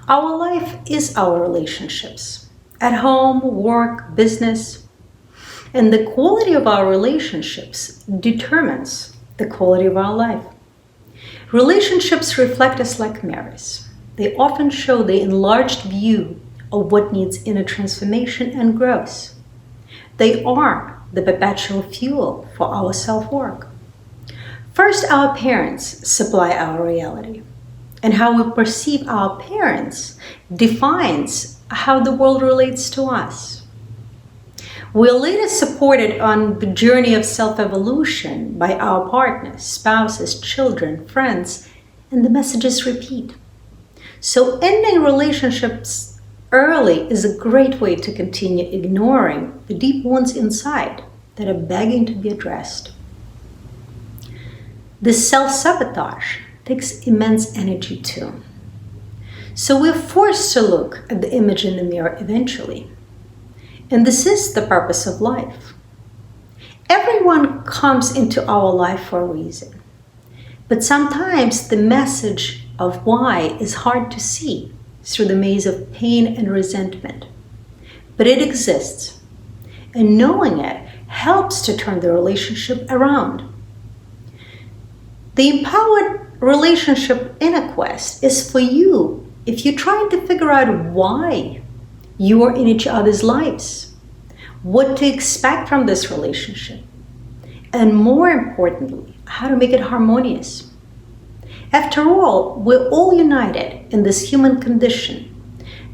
Our life is our relationships at home, work, business. And the quality of our relationships determines the quality of our life. Relationships reflect us like mirrors. They often show the enlarged view of what needs inner transformation and growth. They are the perpetual fuel for our self-work. First, our parents supply our reality. And how we perceive our parents defines how the world relates to us. We're later supported on the journey of self-evolution by our partners, spouses, children, friends, and the messages repeat. So ending relationships early is a great way to continue ignoring the deep wounds inside that are begging to be addressed. This self-sabotage takes immense energy too. So we're forced to look at the image in the mirror eventually. And this is the purpose of life. Everyone comes into our life for a reason. But sometimes the message of why is hard to see through the maze of pain and resentment. But it exists. And knowing it helps to turn the relationship around. The empowered relationship inner quest is for you if you're trying to figure out why you are in each other's lives, what to expect from this relationship, and more importantly, how to make it harmonious. After all, we're all united in this human condition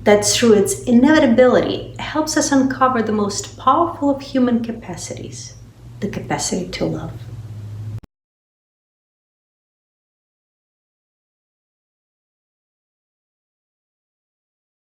that through its inevitability helps us uncover the most powerful of human capacities, the capacity to love.